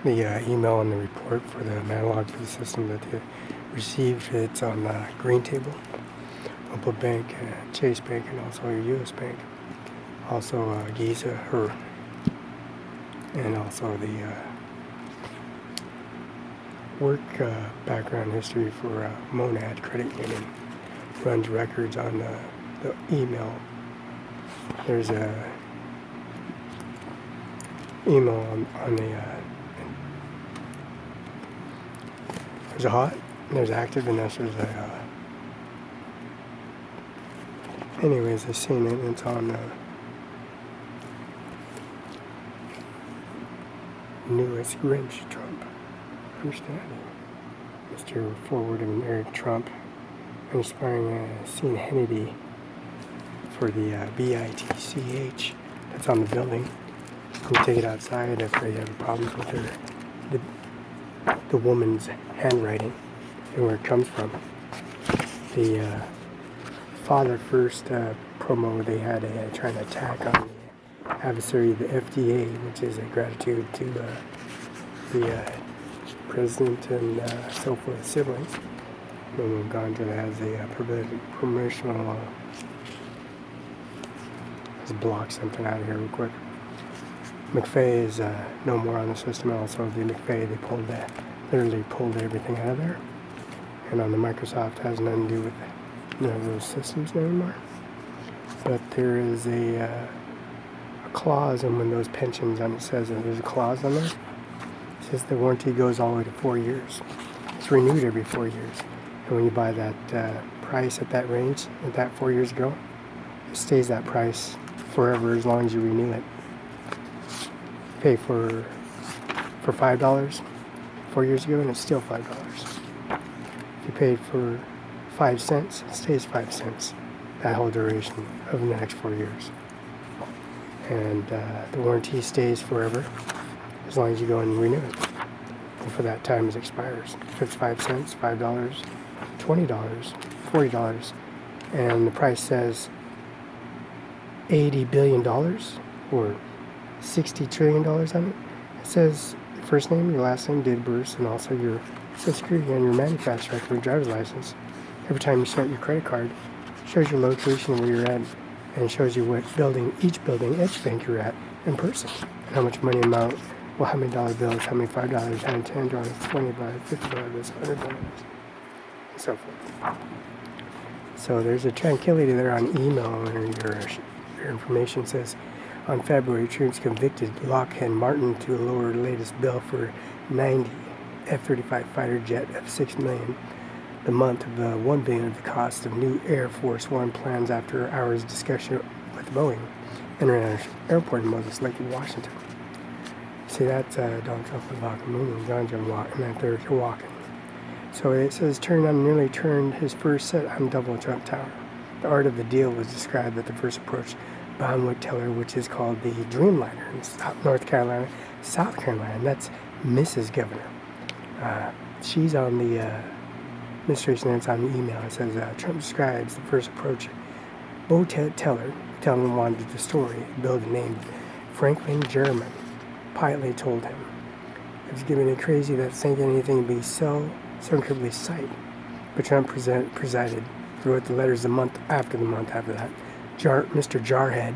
the email and the report for the analog for the system that they received. It's on the green table. Opal Bank, Chase Bank, and also your U.S. Bank. Also Giza, and also the work background history for Monad Credit Union. Runs records on the email. There's a email on the there's a hot, there's active, and there's a anyways, I've seen it, and it's on newest Grinch Trump understanding. Mr. Forward of Eric Trump inspiring Sean Hannity for the BITCH that's on the building. You can take it outside if they have problems with the woman's handwriting and where it comes from. The Father First promo, they had trying to attack on the adversary of the FDA, which is a gratitude to the president and so forth siblings. And we've gone to that as a promotional. Let's block something out of here real quick. McFay is no more on the system. Also, the McFay, they literally pulled everything out of there. And on the Microsoft, has nothing to do with none of those systems anymore. But there is a clause in Windows pensions, and it says that there's a clause on there. It says the warranty goes all the way to 4 years. It's renewed every 4 years. And when you buy that price at that range, at that 4 years ago, it stays that price forever as long as you renew it. Pay for $5 4 years ago, and it's still $5. If you paid for 5 cents, it stays 5 cents that whole duration of the next 4 years. And the warranty stays forever as long as you go and renew it. And for that time, it expires. If it's 5 cents, $5, $20, $40, and the price says $80 billion or $60 trillion on it. It says your first name, your last name, date of birth, and also your Social Security and your manufacturer record, your driver's license. Every time you start your credit card, it shows your location where you're at, and shows you what building, each bank you're at in person, and how much money amount, well, how many dollar bills, how many $5, how many $10, $20, $50, $100, and so forth. So there's a tranquility there on email, and your information says, on February, troops convicted Lockheed Martin to lower latest bill for 90 F-35 fighter jet of $6 million. The month of $1 billion of the cost of new Air Force One plans after hours discussion with Boeing International Airport in Moses Lake, Washington. See, that's Donald Trump was walking, moving, John walking, and they're walking. So it says, nearly turned his first set on Double Trump Tower. The art of the deal was described at the first approach by Othello, which is called the Dreamliner in South Carolina, and that's Mrs. Governor. She's on the administration, and it's on the email. It says, Trump describes the first approach. Bo Teller wanted the story, build a name. Franklin German politely told him. It was giving it crazy that thinking anything would be so incredibly sight. But Trump presided, wrote the letters the month after that. Mr. Jarhead,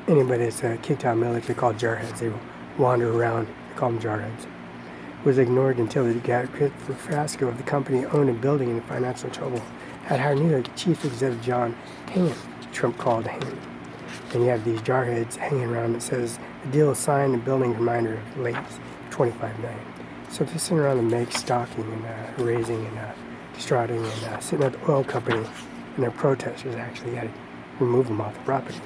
anybody that's kicked out of military called jarheads. They wander around, they call them jarheads. Was ignored until the for fiasco of the company owned a building in financial trouble. Had hired new chief executive John Hamm, Trump called Hamm. And you have these jarheads hanging around that says the deal is signed and building reminder of late $25 million. So they're sitting around and make stalking and raising and distraughting and sitting at the oil company, and their protesters actually had to remove them off the property.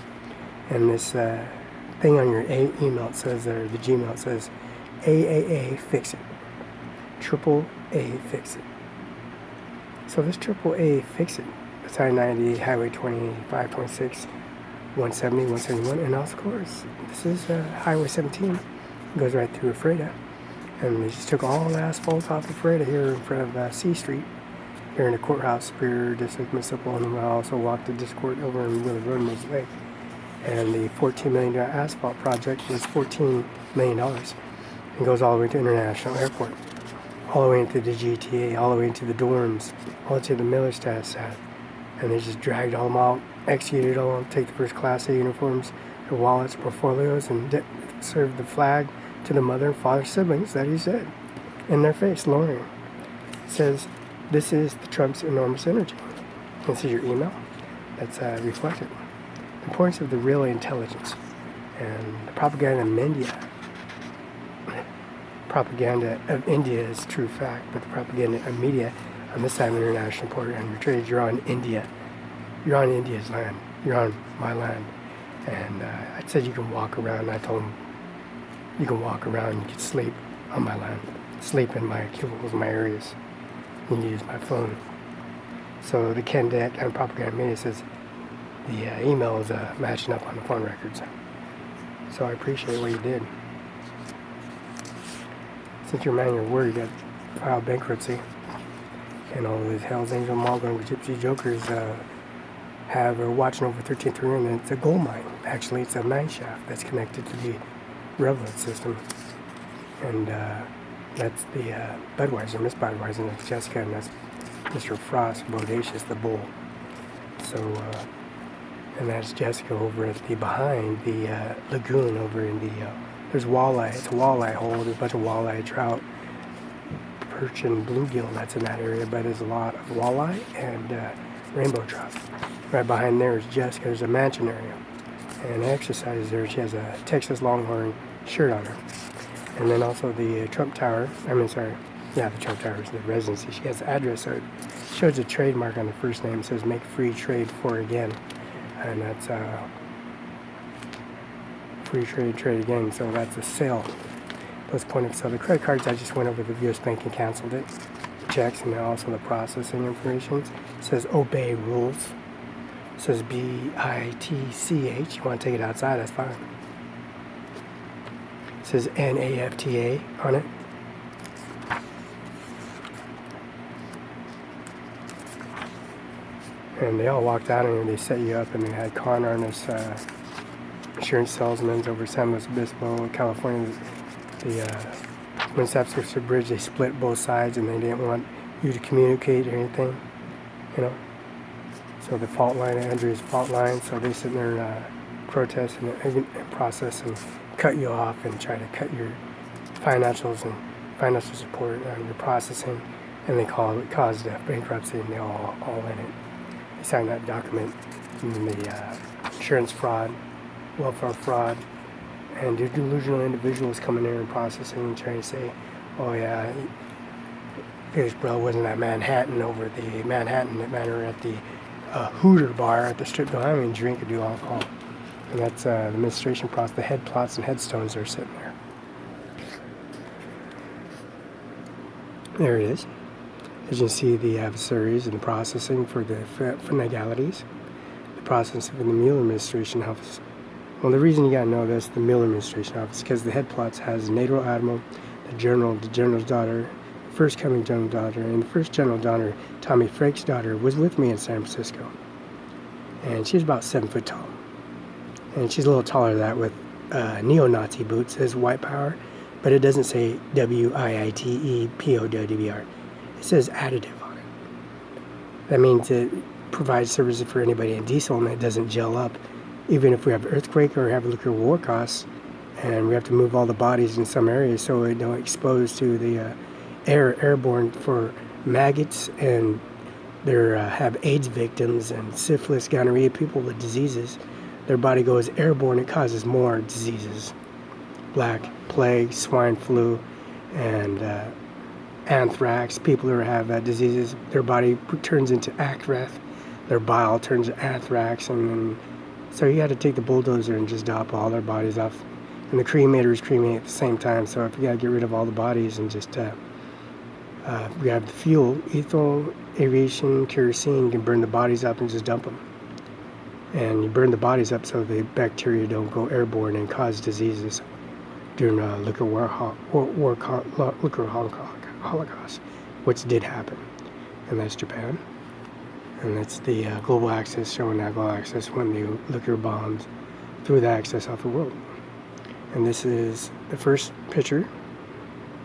And this thing on your email, it says, or the Gmail, it says, AAA fix it. Triple A fix it. So this triple A fix it. It's I-90, Highway 25, 26, 170, 171, and of course, this is Highway 17. It goes right through Ephrata. And they just took all the asphalt off Ephrata here in front of C Street. Here in the courthouse, Superior District, Mississippi, and I also walked the district court over in Willie Road, Moses Lake. And the $14 million asphalt project was $14 million. It goes all the way to International Airport, all the way into the GTA, all the way into the dorms, all the way to the Miller staff. And they just dragged all them out, executed all of them, take the first class A uniforms, their wallets, portfolios, and served the flag to the mother and father siblings that he said in their face, lowering. It says, this is the Trump's enormous energy. This is your email that's reflected. The importance of the real intelligence and the propaganda of India. Propaganda of India is true fact, but the propaganda of media on this side of international border and your trade, you're on India. You're on India's land. You're on my land. And I said you can walk around. I told him you can walk around. You can sleep on my land. Sleep in my cubicles, my areas. You can use my phone. So the candidate and propaganda media says the email is matching up on the phone records. So I appreciate what you did. Since you're a man of your word, you got to file bankruptcy. And all these Hells Angel, Malgun, Gypsy Jokers are watching over 13th Ring, and it's a gold mine. Actually, it's a mine shaft that's connected to the railroad system. And that's the Budweiser, Miss Budweiser, and that's Jessica, and that's Mr. Frost, Bodacious, the bull. So, and that's Jessica over at the, behind the lagoon over in the, there's walleye, it's a walleye hole, there's a bunch of walleye, trout, perch, and bluegill that's in that area, but there's a lot of walleye and rainbow trout. Right behind there is Jessica, there's a mansion area, and exercises there, she has a Texas Longhorn shirt on her. And then also the Trump Tower, the Trump Tower is the residency. She has the address, so it shows a trademark on the first name. It says make free trade for again. And that's free trade again. So that's a sale. Those point of sale. The credit cards, I just went over the US Bank and canceled it. The checks and then also the processing information. It says obey rules. It says BITCH. You want to take it outside, that's fine. It says NAFTA on it. And they all walked out and they set you up, and they had con artists, insurance salesmen over San Luis Obispo, California. When Sapscotch Bridge, they split both sides and they didn't want you to communicate or anything, So the fault line, Andrea's fault line, so they sit there and protest and process and cut you off and try to cut your financials and financial support and your processing, and they caused bankruptcy, and they're all in it. They signed that document, and then the insurance fraud, welfare fraud, and the delusional individuals coming in and processing and trying to say, oh yeah, Felix Barela wasn't at Manhattan over at the Manhattan Manor at the Hooter bar at the strip. No, I don't even drink or do alcohol. And that's the administration process. The head plots and headstones are sitting there. There it is. As you can see, the adversaries and the processing for the finagalities. The processing for the Mueller administration office. Well, the reason you gotta know this, the Mueller administration office, because the head plots has NATO Admiral, the general's daughter, first coming general daughter, and the first general daughter, Tommy Frake's daughter, was with me in San Francisco. And she's about 7 foot tall. And she's a little taller than that with neo-Nazi boots. It says white power, but it doesn't say WITEPOWR. It says additive on it. That means it provides services for anybody in diesel and it doesn't gel up. Even if we have earthquake or have nuclear war costs, and we have to move all the bodies in some areas so it don't expose to the airborne for maggots, and there have AIDS victims and syphilis, gonorrhea, people with diseases. Their body goes airborne, it causes more diseases. Black plague, swine flu, and anthrax. People who have diseases, their body turns into ANCRES, their bile turns to anthrax, and then, so you got to take the bulldozer and just dop all their bodies off. And the cremators cremate at the same time, so if you got to get rid of all the bodies and just grab the fuel, ethyl, aviation, kerosene, you can burn the bodies up and just dump them. And you burn the bodies up so the bacteria don't go airborne and cause diseases during liquor holocaust, which did happen. And that's Japan. And that's the global access, showing that global access when the liquor bombs threw the access off the world. And this is the first picture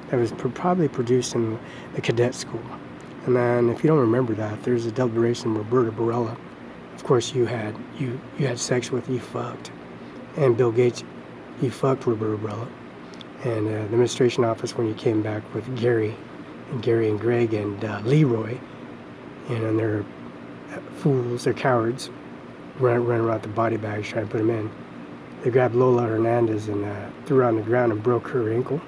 that was probably produced in the cadet school. And then, if you don't remember that, there's a declaration of Roberta Barela. Of course, you had sex with, you fucked, and Bill Gates, he fucked Roberta Barela. And the administration office, when you came back with Gary and Greg and Leroy, and they're fools, they're cowards, running around with the body bags trying to put them in. They grabbed Lola Hernandez and threw her on the ground and broke her ankle.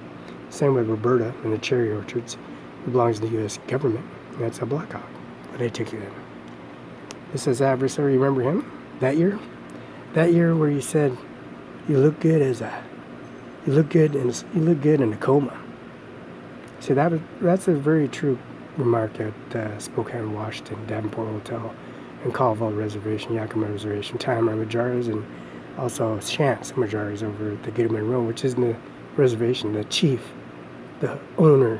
Same with Roberta in the cherry orchards, who belongs to the U.S. government. And that's a Black Hawk, but they took you in. This is adversary. Remember him? That year? That year where you said you look good you look good in a coma. See, that's a very true remark at Spokane, Washington, Davenport Hotel, and Colville Reservation, Yakima Reservation, Timer Majaras, and also Chance Majaras over at the Gatorman Road, which is in the reservation. The chief, the owner,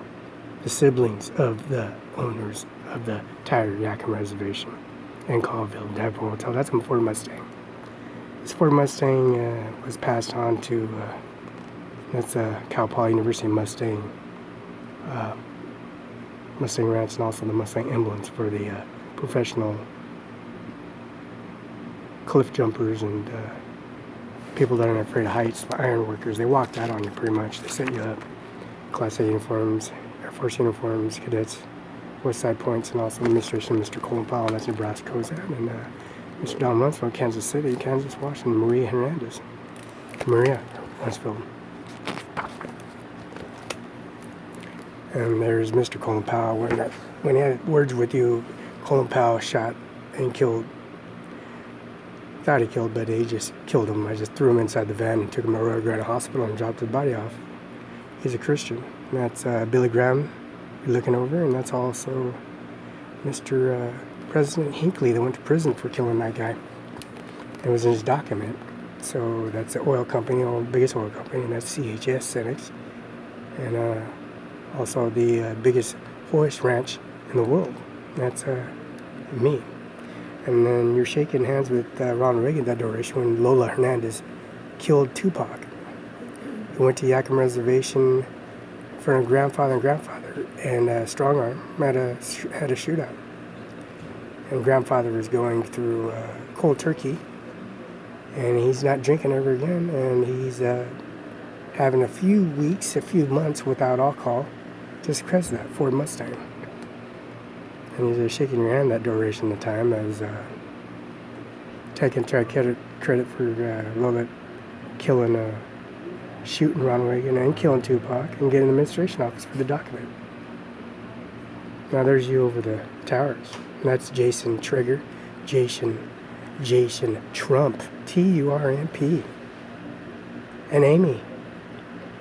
the siblings of the owners of the entire Yakima Reservation and Colville, Davenport Hotel. That's a Ford Mustang. This Ford Mustang was passed on to, that's Cal Poly University Mustang Ranch, and also the Mustang emblems for the professional cliff jumpers and people that aren't afraid of heights, the iron workers. They walked out on you pretty much. They set you up. Class A uniforms, Air Force uniforms, cadets, West Side Points, and also the administration of Mr. Colin Powell, that's Nebraska Kozan, and Mr. Don Rumsfeld, Kansas City, Kansas, Washington, Maria Rumsfeld. And there's Mr. Colin Powell. When he had words with you, Colin Powell shot and killed, thought he killed, but he just killed him. I just threw him inside the van and took him to Royal Grand Hospital and dropped his body off. He's a Christian. And that's Billy Graham you're looking over, and that's also Mr. President Hinckley that went to prison for killing that guy. It was in his document. So that's the oil company, the biggest oil company, and that's CHS Senex. And also the biggest forest ranch in the world. That's me. And then you're shaking hands with Ronald Reagan that duration when Lola Hernandez killed Tupac. He went to Yakima Reservation in front of grandfather and Strong Arm had a shootout. And grandfather was going through cold turkey, and he's not drinking ever again, and he's having a few months without alcohol, just because of that Ford Mustang. And he's shaking your hand that duration of time as taking credit for Lola killing, shooting Ronald Reagan and killing Tupac and getting the administration office for the document. Now there's you over the towers. And that's Jason Trigger, Jason Trump, T-U-R-M-P, and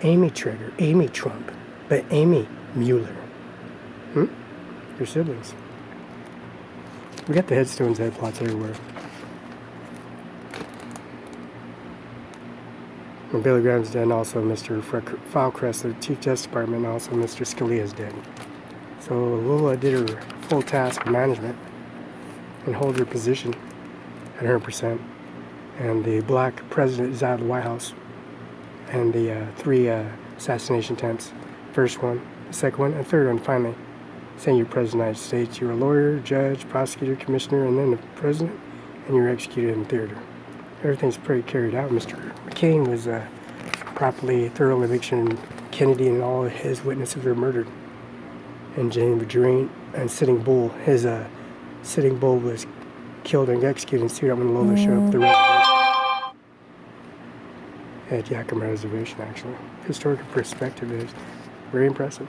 Amy Trigger, Amy Trump, but Amy Mueller. Your siblings. We got the headstones, head plots everywhere. And Billy Graham's dead, and also Mr. Filecrest, the Chief Justice Department, and also Mr. Scalia's dead. So Lola did her full task of management and hold her position at 100%. And the black president is out of the White House. And the 3 assassination attempts. First one, the second one, and third one finally. Saying you're president of the United States. You're a lawyer, judge, prosecutor, commissioner, and then the president, and you're executed in theater. Everything's pretty carried out. Mr. McCain was properly, thoroughly eviction. Kennedy and all his witnesses were murdered. And James Drain and Sitting Bull, his Sitting Bull was killed and executed and sued up when Lola showed up at the reservation. At Yakima Reservation, actually. Historical perspective is very impressive.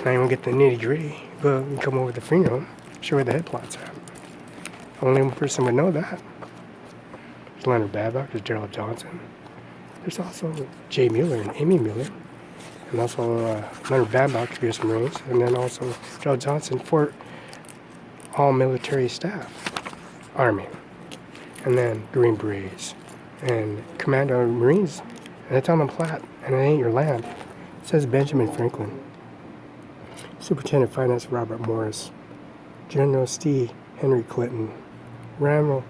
Now you won't get the nitty gritty, but we can come over to the funeral, show where the head plots at. Only one person would know that. There's Leonard Babcock, there's Gerald Johnson. There's also Jay Mueller and Amy Mueller. And also Leonard Babcock, U.S. Marines. And then also Gerald Johnson for all military staff, Army. And then Green Berets. And Commando Marines. And it's on the plat, and it ain't your land. It says Benjamin Franklin. Superintendent of Finance Robert Morris. General Steve Henry Clinton. Rimmel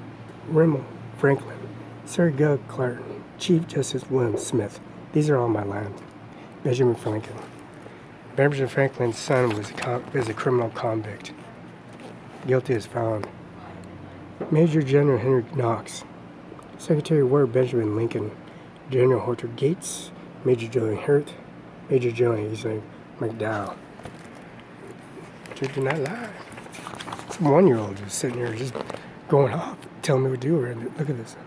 Franklin. Sir Doug Clark. Chief Justice William Smith. These are all my land. Benjamin Franklin. Benjamin Franklin's son was a criminal convict. Guilty as found. Major General Henry Knox. Secretary of War Benjamin Lincoln. General Horter Gates. Major General Hurt. Major General McDowell. Did not lie. Some 1-year-old just sitting here just going off, telling me what to do. Look at this.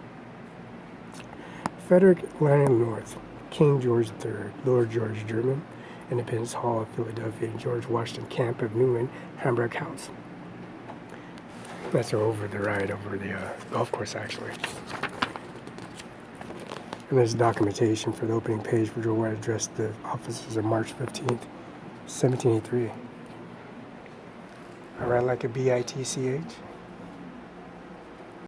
Frederick Lanning North. King George III. Lord George German. Independence Hall of Philadelphia. And George Washington Camp of Newman. Hamburg House. That's over the ride over the golf course, actually. And there's documentation for the opening page for Joe White addressed the officers on March 15th, 1783. I write like a bitch.